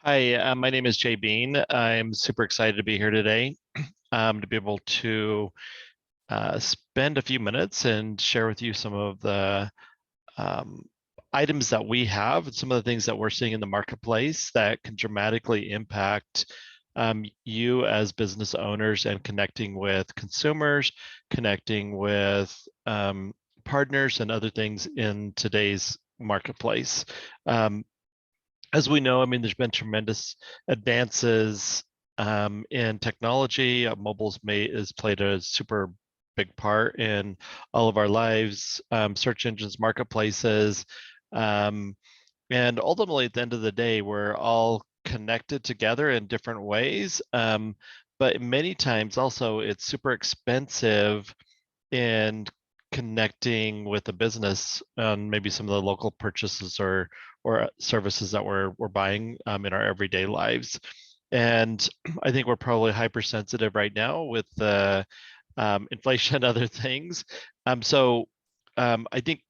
Hi, my name is Jay Bean. I'm super excited to be here today to be able to spend a few minutes and share with you some of the um, items that we have and some of the things that we're seeing in the marketplace that can dramatically impact you as business owners and connecting with consumers, connecting with partners and other things in today's marketplace. Um, as we know, I mean, there's been tremendous advances in technology. Mobile's has played a super big part in all of our lives, search engines, marketplaces. Um, and ultimately, at the end of the day, we're all connected together in different ways. But many times also, it's super expensive in connecting with a business on maybe some of the local purchases or services that we're buying in our everyday lives. And I think we're probably hypersensitive right now with the inflation and other things. I think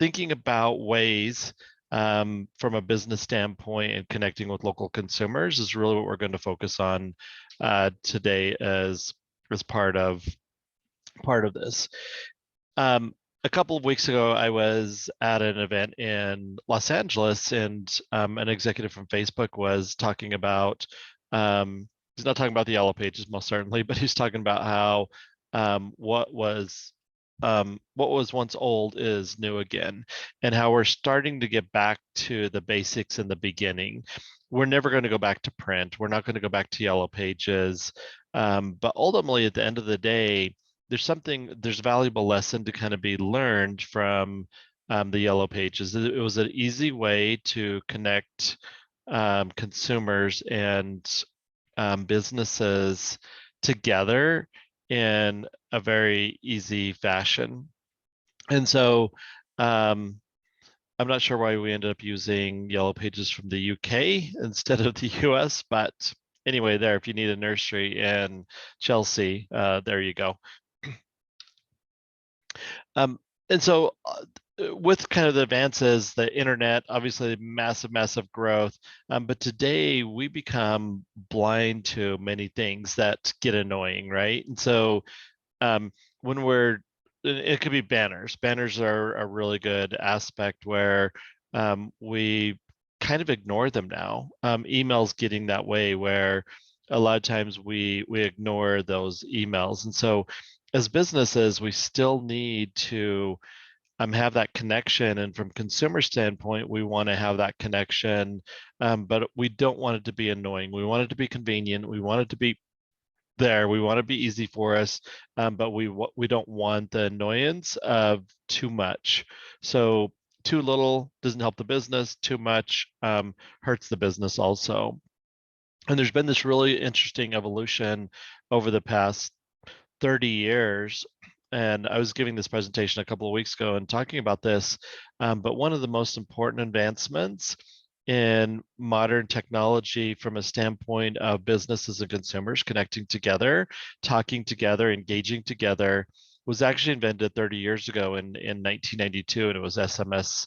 thinking about ways from a business standpoint and connecting with local consumers is really what we're going to focus on today as part of this. Um, a couple of weeks ago, I was at an event in Los Angeles, and an executive from Facebook was talking about. He's not talking about the yellow pages, most certainly, but he's talking about how what was once old is new again, and how we're starting to get back to the basics in the beginning. We're never going to go back to print. We're not going to go back to yellow pages, but ultimately, at the end of the day there's a valuable lesson to kind of be learned from the yellow pages. It was an easy way to connect consumers and businesses together in a very easy fashion. And so um, I'm not sure why we ended up using yellow pages from the UK instead of the US, but anyway, there, if you need a nursery in Chelsea, there you go. Um, and so, with kind of the advances, the internet, obviously massive, massive growth. But today we become blind to many things that get annoying, right? And so, when it could be banners. Banners are a really good aspect where we kind of ignore them now. Emails getting that way where a lot of times we ignore those emails, and so as businesses, we still need to have that connection. And from consumer standpoint, we want to have that connection, but we don't want it to be annoying. We want it to be convenient. We want it to be there. We want to be easy for us, but we don't want the annoyance of too much. So too little doesn't help the business. Too much hurts the business also. And there's been this really interesting evolution over the past 30 years. And I was giving this presentation a couple of weeks ago and talking about this. But one of the most important advancements in modern technology from a standpoint of businesses and consumers connecting together, talking together, engaging together was actually invented 30 years ago in 1992, and it was SMS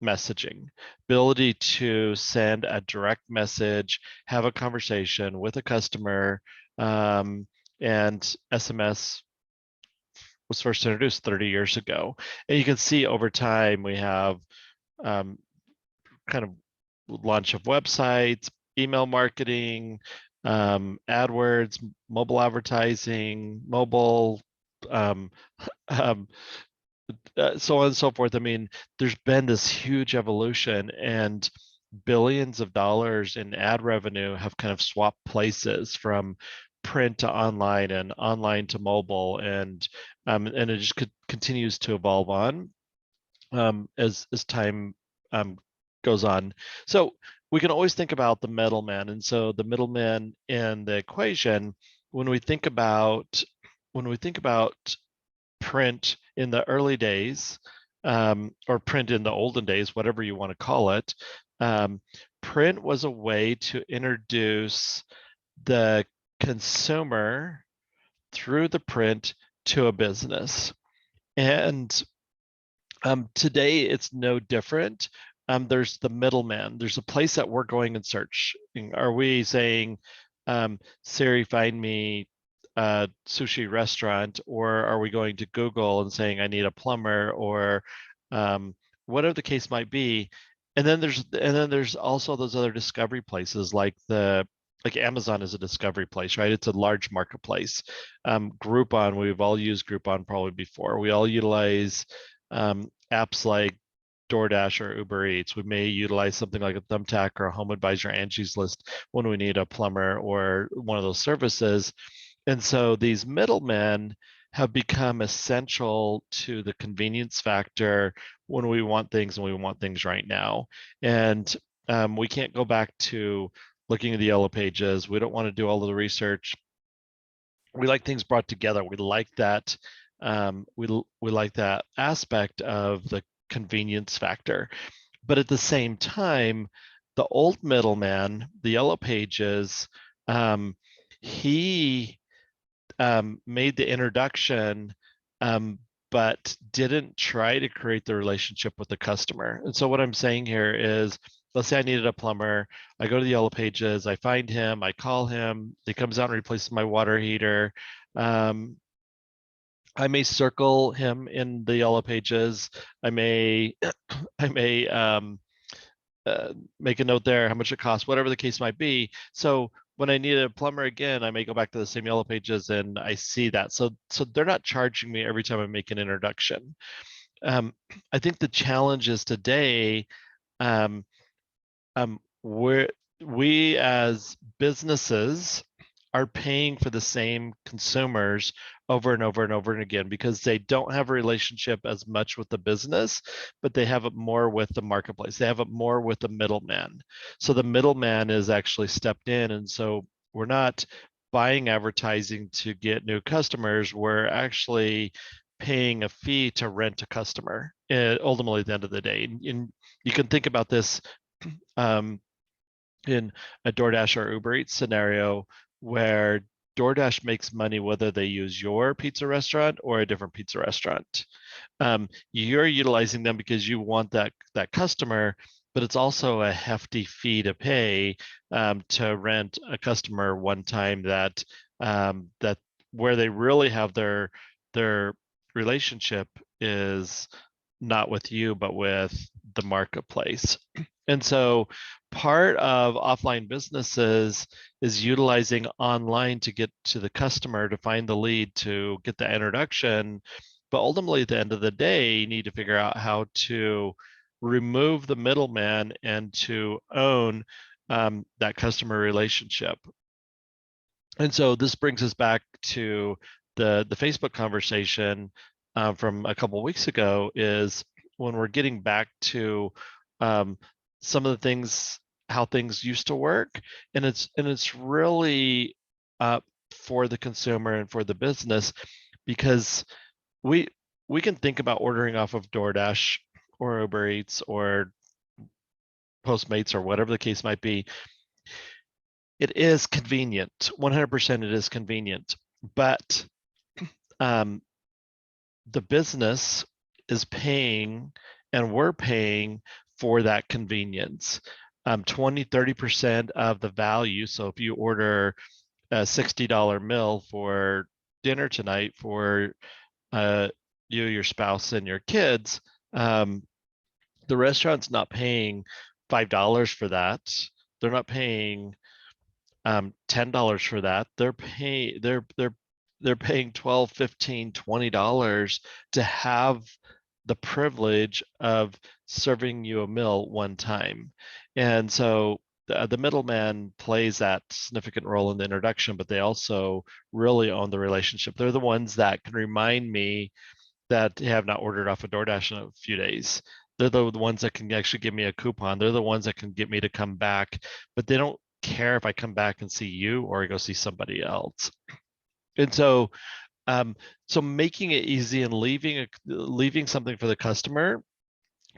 messaging. Ability to send a direct message, have a conversation with a customer, and SMS was first introduced 30 years ago. And you can see over time we have um, kind of launch of websites, email marketing, AdWords, mobile advertising, mobile, um, um, so on and so forth. I mean, there's been this huge evolution, and billions of dollars in ad revenue have kind of swapped places from print to online and online to mobile, and it just continues to evolve on as time goes on. So we can always think about the middleman, and so the middleman in the equation, when we think about when we think about print in the early days, or print in the olden days, whatever you want to call it, print was a way to introduce the consumer through the print to a business. And today it's no different. there's the middleman. There's a place that we're going and searching. Are we saying, Siri, find me a sushi restaurant, or are we going to Google and saying I need a plumber, or whatever the case might be? And then there's also those other discovery places like Amazon is a discovery place, right? It's a large marketplace. Groupon, we've all used Groupon probably before. We all utilize apps like DoorDash or Uber Eats. We may utilize something like a Thumbtack or a Home Advisor Angie's List when we need a plumber or one of those services. And so these middlemen have become essential to the convenience factor when we want things and we want things right now. And we can't go back to looking at the yellow pages. We don't want to do all of the research. We like things brought together. We like that. We like that aspect of the convenience factor. But at the same time, the old middleman, the yellow pages, he made the introduction, but didn't try to create the relationship with the customer. And so what I'm saying here is, let's say I needed a plumber. I go to the yellow pages, I find him, I call him, he comes out and replaces my water heater. I may circle him in the yellow pages. I may, I may make a note there how much it costs, whatever the case might be. So when I need a plumber again, I may go back to the same yellow pages and I see that. So they're not charging me every time I make an introduction. I think the challenge is today, um, we as businesses are paying for the same consumers over and over and over and again because they don't have a relationship as much with the business, but they have it more with the marketplace. They have it more with the middleman. So the middleman is actually stepped in. And so we're not buying advertising to get new customers. We're actually paying a fee to rent a customer, ultimately at the end of the day. And you can think about this in a DoorDash or Uber Eats scenario where DoorDash makes money whether they use your pizza restaurant or a different pizza restaurant. You're utilizing them because you want that customer, but it's also a hefty fee to pay to rent a customer one time that where they really have their relationship is not with you, but with the marketplace. And so part of offline businesses is utilizing online to get to the customer, to find the lead, to get the introduction. But ultimately, at the end of the day, you need to figure out how to remove the middleman and to own that customer relationship. And so this brings us back to the Facebook conversation from a couple of weeks ago, is when we're getting back to some of the things, how things used to work, and it's really for the consumer and for the business, because we we can think about ordering off of DoorDash or Uber Eats or Postmates or whatever the case might be. It is convenient, 100% it is convenient, but um, the business is paying and we're paying for that convenience. 20-30% of the value. So if you order a $60 meal for dinner tonight for you, your spouse, and your kids, the restaurant's not paying $5 for that. They're not paying $10 for that. They're paying 12, 15, $20 to have the privilege of serving you a meal one time. And so the middleman plays that significant role in the introduction, but they also really own the relationship. They're the ones that can remind me that have not ordered off of DoorDash in a few days. They're the ones that can actually give me a coupon. They're the ones that can get me to come back, but they don't care if I come back and see you or I go see somebody else. And so, so making it easy and leaving something for the customer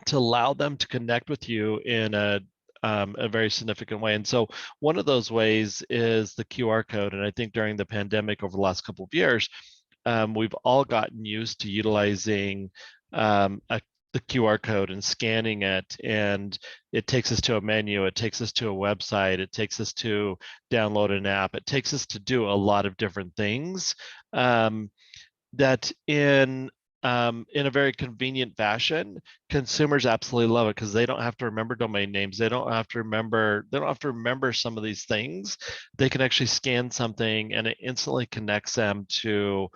to allow them to connect with you in a very significant way. And so one of those ways is the QR code. And I think during the pandemic over the last couple of years, we've all gotten used to utilizing a the QR code and scanning it, and it takes us to a menu, it takes us to a website, it takes us to download an app, it takes us to do a lot of different things, that in a very convenient fashion, consumers absolutely love it because they don't have to remember domain names. They don't have to remember some of these things. They can actually scan something and it instantly connects them to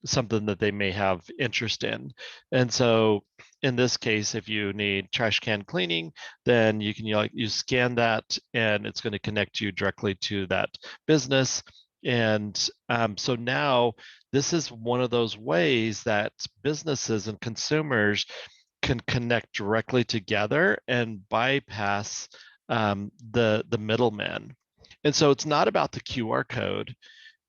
something that they may have interest in. And so in this case, if you need trash can cleaning, then you can you scan that and it's going to connect you directly to that business. And so now this is one of those ways that businesses and consumers can connect directly together and bypass the middleman. And so it's not about the QR code.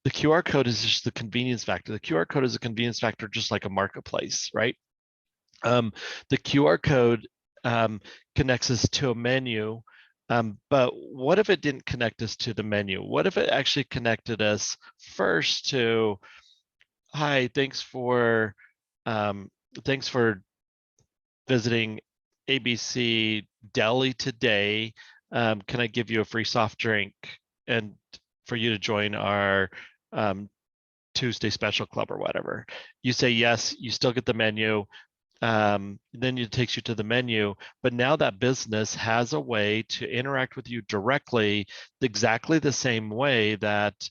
The QR code is just the convenience factor. The QR code is a convenience factor, just like a marketplace, right? The QR code connects us to a menu. But what if it didn't connect us to the menu? What if it actually connected us first to, hi, um, thanks for visiting ABC Deli today. Can I give you a free soft drink and for you to join our um, Tuesday special club or whatever? You say yes, you still get the menu. Then it takes you to the menu, but now that business has a way to interact with you directly, exactly the same way that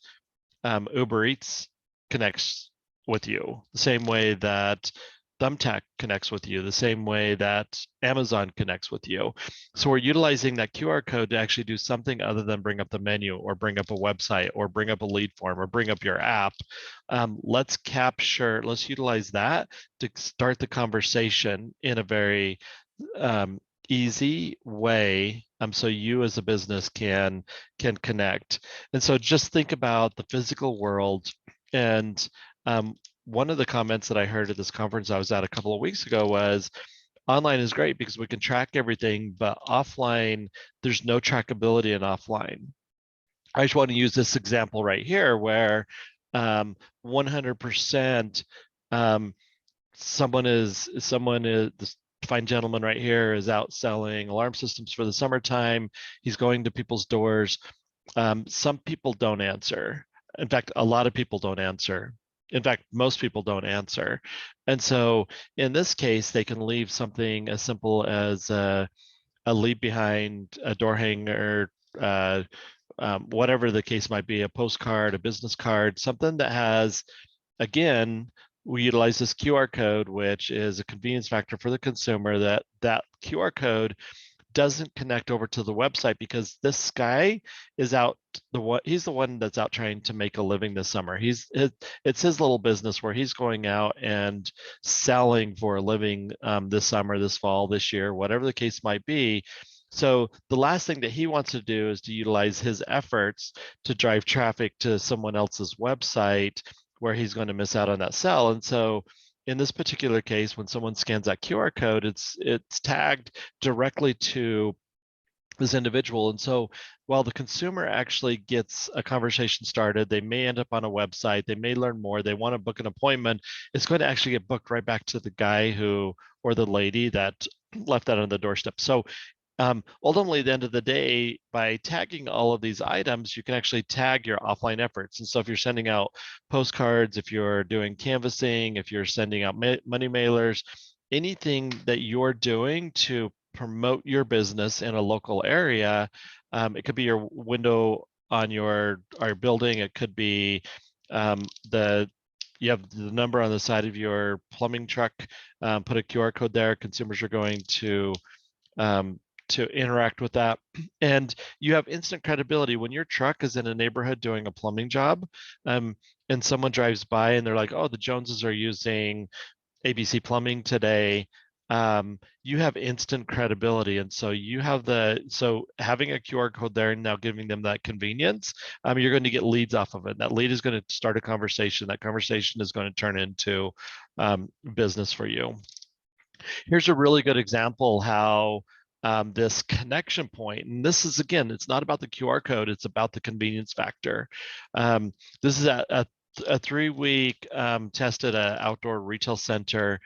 Uber Eats connects with you, the same way that Thumbtack connects with you, the same way that Amazon connects with you. So we're utilizing that QR code to actually do something other than bring up the menu or bring up a website or bring up a lead form or bring up your app. Let's utilize that to start the conversation in a very um, easy way, so you as a business can connect. And so just think about the physical world. And one of the comments that I heard at this conference I was at a couple of weeks ago was, online is great because we can track everything, but offline, there's no trackability in offline. I just want to use this example right here where 100% um, someone is this fine gentleman right here is out selling alarm systems for the summertime. He's going to people's doors. Some people don't answer. In fact, a lot of people don't answer. In fact, most people don't answer. And so in this case, they can leave something as simple as a leave behind, a door hanger, whatever the case might be, a postcard, a business card, something that has, again, we utilize this QR code, which is a convenience factor for the consumer. That QR code doesn't connect over to the website because this guy is out, he's the one that's out trying to make a living this summer. It's his little business where he's going out and selling for a living this summer, this fall, this year, whatever the case might be. So the last thing that he wants to do is to utilize his efforts to drive traffic to someone else's website where he's going to miss out on that sell. And so in this particular case, when someone scans that QR code, it's tagged directly to this individual. And so while the consumer actually gets a conversation started, they may end up on a website, they may learn more, they want to book an appointment, it's going to actually get booked right back to the guy who, or the lady that left that on the doorstep. So ultimately, at the end of the day, by tagging all of these items, you can actually tag your offline efforts. And so if you're sending out postcards, if you're doing canvassing, if you're sending out money mailers, anything that you're doing to promote your business in a local area, it could be your window on your building, it could be the you have the number on the side of your plumbing truck, put a QR code there, consumers are going um, to interact with that. And you have instant credibility when your truck is in a neighborhood doing a plumbing job, and someone drives by and they're like, oh, the Joneses are using ABC Plumbing today. You have instant credibility. And so so having a QR code there and now giving them that convenience, you're going to get leads off of it. That lead is going to start a conversation. That conversation is going to turn into business for you. Here's a really good example how this connection point, and this is, again, it's not about the QR code, it's about the convenience factor. This is a 3-week test at an outdoor retail center.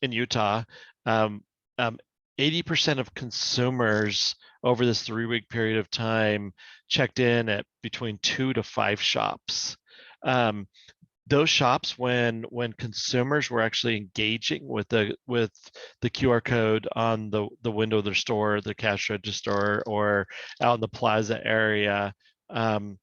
in Utah, um, um, 80% of consumers over this 3-week period of time checked in at between 2 to 5 shops. Um, those shops, when consumers were actually engaging with the QR code on the window of their store, the cash register, or out in the plaza area, um,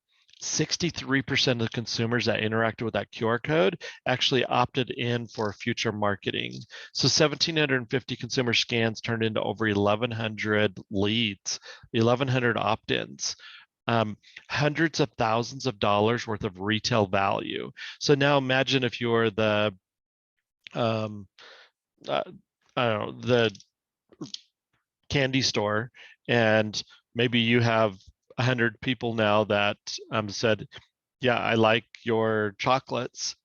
63% of the consumers that interacted with that QR code actually opted in for future marketing. So 1,750 consumer scans turned into over 1,100 leads, 1,100 opt-ins, hundreds of thousands of dollars worth of retail value. So now imagine if you're the um, uh, I don't know, the candy store, and maybe you have 100 people now that said, yeah, I like your chocolates.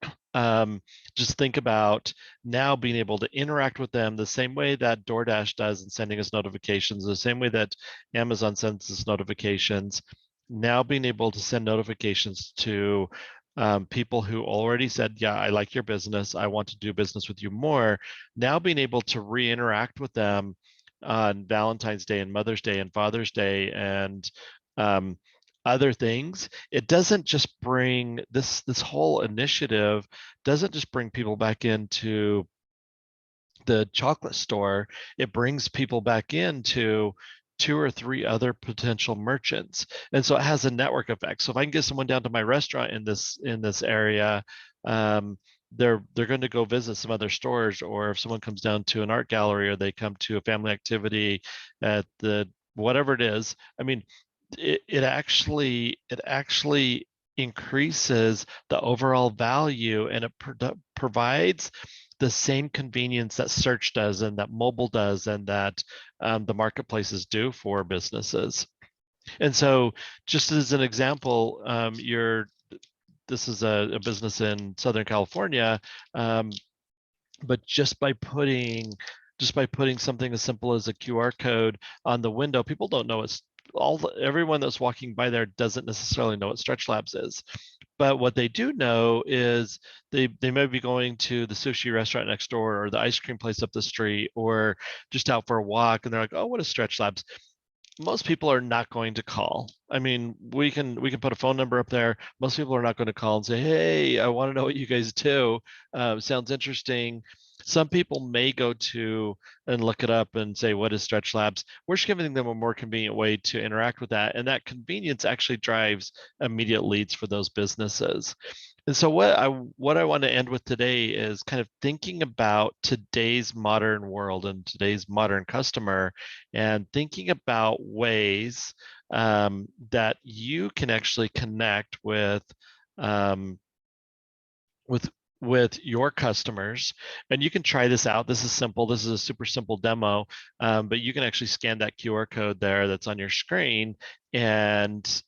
Just think about now being able to interact with them the same way that DoorDash does in sending us notifications, the same way that Amazon sends us notifications. Now being able to send notifications to people who already said, yeah, I like your business, I want to do business with you more. Now being able to re-interact with them on Valentine's Day and Mother's Day and Father's Day and um, other things. It doesn't just bring this whole initiative doesn't just bring people back into the chocolate store. It brings people back into 2 or 3 other potential merchants, and so it has a network effect. So if I can get someone down to my restaurant in this area, um, they're going to go visit some other stores, or if someone comes down to an art gallery, or they come to a family activity at the whatever it is. I mean, it actually increases the overall value, and it provides the same convenience that search does, and that mobile does, and that the marketplaces do for businesses. And so, just as an example, this is a business in Southern California, um, but just by putting something as simple as a QR code on the window, people don't know it's everyone that's walking by there doesn't necessarily know what Stretch Labs is. But what they do know is they may be going to the sushi restaurant next door, or the ice cream place up the street, or just out for a walk, and they're like, oh, what is Stretch Labs? Most people are not going to call. I mean, we can put a phone number up there. Most people are not going to call and say, "Hey, I want to know what you guys do. Sounds interesting." Some people may go to and look it up and say, "What is Stretch Labs?" We're just giving them a more convenient way to interact with that, and that convenience actually drives immediate leads for those businesses. And so what I want to end with today is kind of thinking about today's modern world and today's modern customer, and thinking about ways that you can actually connect um, with with your customers. And you can try this out. This is simple. This is a super simple demo, but you can actually scan that QR code there that's on your screen, and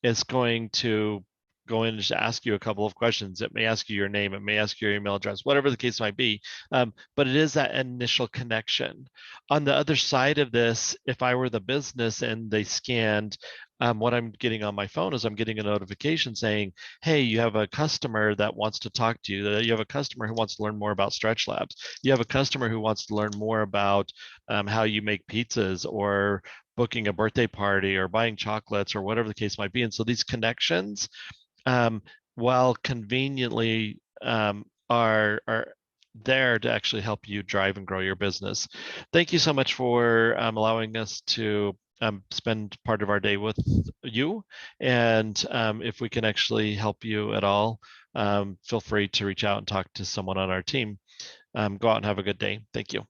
it's going to go in and just ask you a couple of questions. It may ask you your name, it may ask you your email address, whatever the case might be. But it is that initial connection. On the other side of this, if I were the business and they scanned, what I'm getting on my phone is I'm getting a notification saying, hey, you have a customer that wants to talk to you. You have a customer who wants to learn more about Stretch Labs. You have a customer who wants to learn more about how you make pizzas, or booking a birthday party, or buying chocolates, or whatever the case might be. And so these connections, um, while conveniently are there to actually help you drive and grow your business. Thank you so much for allowing us to spend part of our day with you. And if we can actually help you at all, feel free to reach out and talk to someone on our team. Go out and have a good day. Thank you.